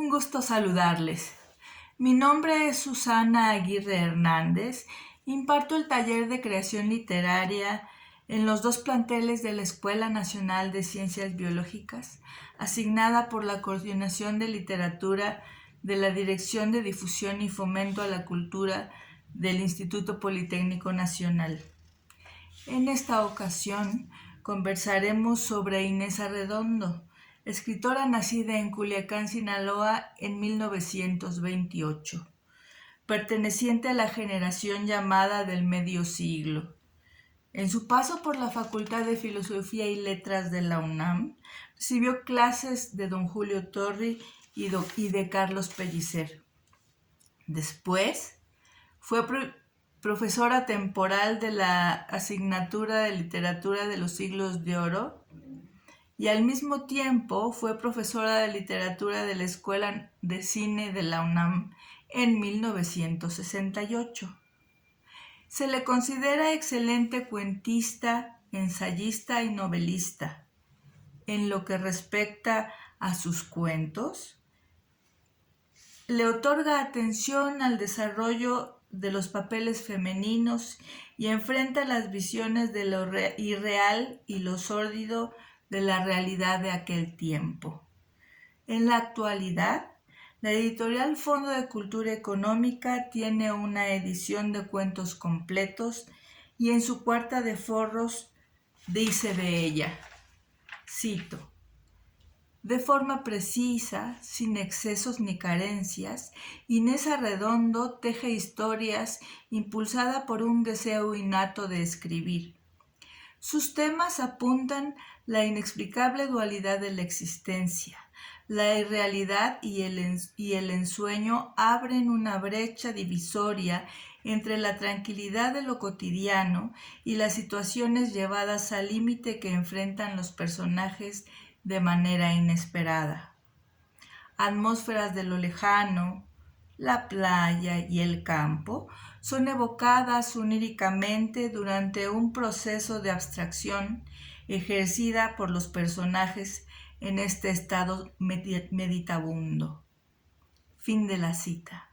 Un gusto saludarles. Mi nombre es Susana Aguirre Hernández. Imparto el taller de creación literaria en los dos planteles de la Escuela Nacional de Ciencias Biológicas, asignada por la Coordinación de Literatura de la Dirección de Difusión y Fomento a la Cultura del Instituto Politécnico Nacional. En esta ocasión conversaremos sobre Inés Arredondo, escritora nacida en Culiacán, Sinaloa, en 1928, perteneciente a la generación llamada del Medio Siglo. En su paso por la Facultad de Filosofía y Letras de la UNAM, recibió clases de don Julio Torri y de Carlos Pellicer. Después, fue profesora temporal de la asignatura de Literatura de los Siglos de Oro y al mismo tiempo fue profesora de Literatura de la Escuela de Cine de la UNAM en 1968. Se le considera excelente cuentista, ensayista y novelista. En lo que respecta a sus cuentos, le otorga atención al desarrollo de los papeles femeninos y enfrenta las visiones de lo irreal y lo sórdido de la realidad de aquel tiempo. En la actualidad, la editorial Fondo de Cultura Económica tiene una edición de cuentos completos y en su cuarta de forros dice de ella, cito: de forma precisa, sin excesos ni carencias, Inés Arredondo teje historias impulsada por un deseo innato de escribir. Sus temas apuntan la inexplicable dualidad de la existencia. La irrealidad y el ensueño abren una brecha divisoria entre la tranquilidad de lo cotidiano y las situaciones llevadas al límite que enfrentan los personajes de manera inesperada. Atmósferas de lo lejano, la playa y el campo son evocadas oníricamente durante un proceso de abstracción ejercida por los personajes en este estado meditabundo. Fin de la cita.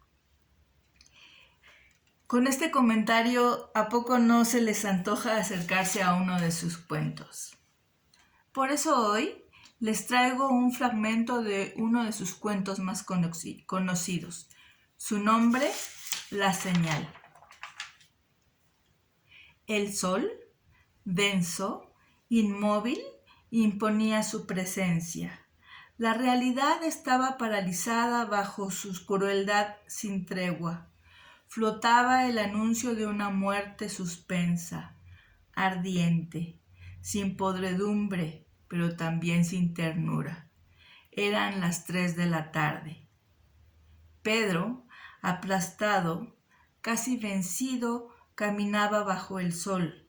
Con este comentario, ¿a poco no se les antoja acercarse a uno de sus cuentos? Por eso hoy les traigo un fragmento de uno de sus cuentos más conocidos. Su nombre, La Señal. El sol, denso, inmóvil, imponía su presencia. La realidad estaba paralizada bajo su crueldad sin tregua. Flotaba el anuncio de una muerte suspensa, ardiente, sin podredumbre, pero también sin ternura. Eran las 3 de la tarde. Pedro, aplastado, casi vencido, caminaba bajo el sol.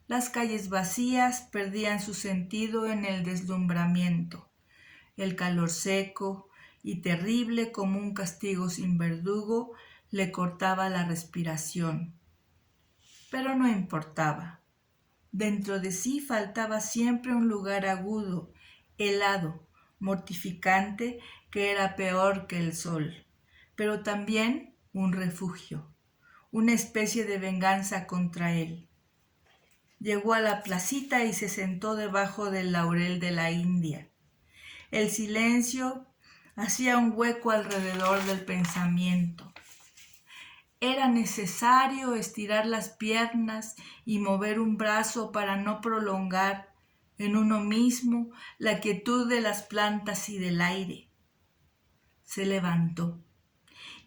Las calles vacías perdían su sentido en el deslumbramiento. El calor seco y terrible como un castigo sin verdugo le cortaba la respiración. Pero no importaba. Dentro de sí faltaba siempre un lugar agudo, helado, mortificante, que era peor que el sol, pero también un refugio, una especie de venganza contra él. Llegó a la placita y se sentó debajo del laurel de la India. El silencio hacía un hueco alrededor del pensamiento. Era necesario estirar las piernas y mover un brazo para no prolongar en uno mismo la quietud de las plantas y del aire. Se levantó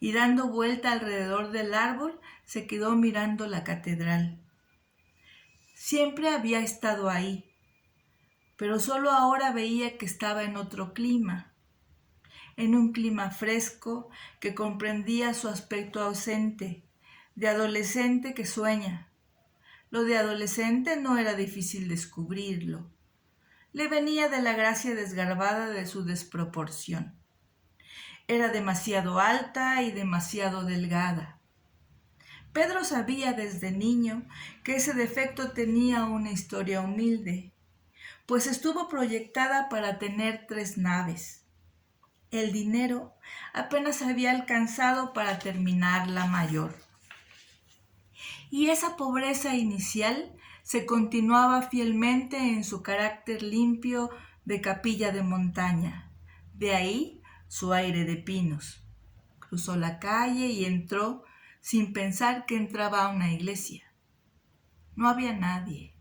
y dando vuelta alrededor del árbol se quedó mirando la catedral. Siempre había estado ahí, pero solo ahora veía que estaba en otro clima. En un clima fresco que comprendía su aspecto ausente, de adolescente que sueña. Lo de adolescente no era difícil descubrirlo. Le venía de la gracia desgarbada de su desproporción. Era demasiado alta y demasiado delgada. Pedro sabía desde niño que ese defecto tenía una historia humilde, pues estuvo proyectada para tener 3 naves. El dinero apenas había alcanzado para terminar la mayor. Y esa pobreza inicial se continuaba fielmente en su carácter limpio de capilla de montaña. De ahí su aire de pinos. Cruzó la calle y entró sin pensar que entraba a una iglesia. No había nadie.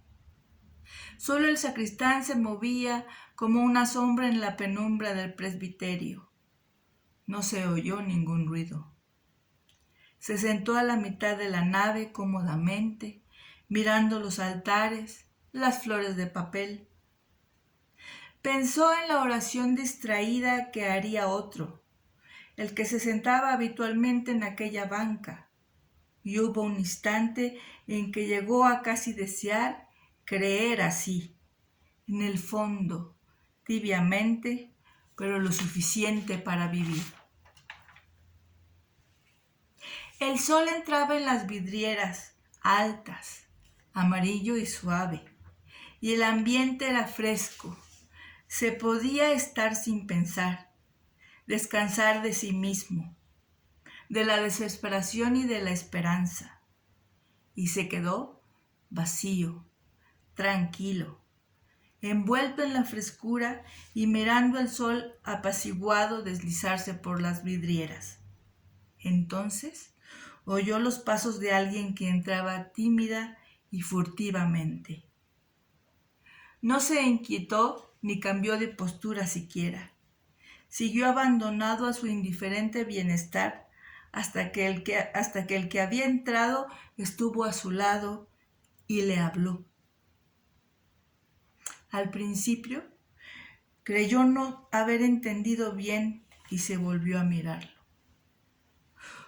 Solo el sacristán se movía como una sombra en la penumbra del presbiterio. No se oyó ningún ruido. Se sentó a la mitad de la nave cómodamente, mirando los altares, las flores de papel. Pensó en la oración distraída que haría otro, el que se sentaba habitualmente en aquella banca, y hubo un instante en que llegó a casi desear creer así, en el fondo, tibiamente, pero lo suficiente para vivir. El sol entraba en las vidrieras, altas, amarillo y suave, y el ambiente era fresco. Se podía estar sin pensar, descansar de sí mismo, de la desesperación y de la esperanza. Y se quedó vacío, tranquilo, envuelto en la frescura y mirando el sol apaciguado deslizarse por las vidrieras. Entonces oyó los pasos de alguien que entraba tímida y furtivamente. No se inquietó ni cambió de postura siquiera. Siguió abandonado a su indiferente bienestar hasta que el que había entrado estuvo a su lado y le habló. Al principio creyó no haber entendido bien y se volvió a mirarlo.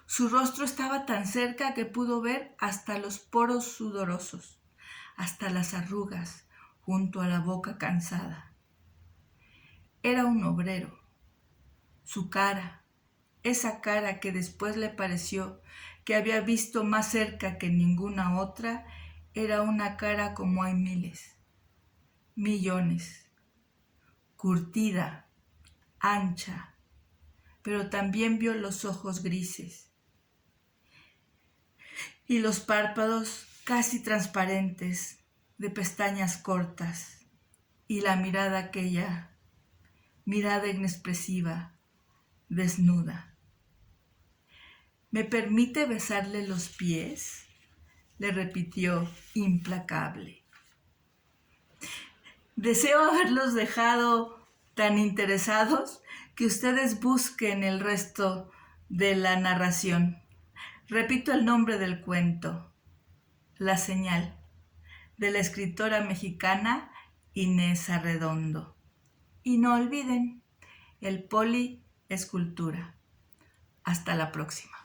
Su rostro estaba tan cerca que pudo ver hasta los poros sudorosos, hasta las arrugas junto a la boca cansada. Era un obrero. Su cara, esa cara que después le pareció que había visto más cerca que ninguna otra, era una cara como hay miles, millones, curtida, ancha, pero también vio los ojos grises y los párpados casi transparentes, de pestañas cortas, y la mirada aquella, mirada inexpresiva, desnuda. ¿Me permite besarle los pies?, le repitió implacable. Deseo haberlos dejado tan interesados que ustedes busquen el resto de la narración. Repito el nombre del cuento, La señal, de la escritora mexicana Inés Arredondo. Y no olviden, el poli es cultura. Hasta la próxima.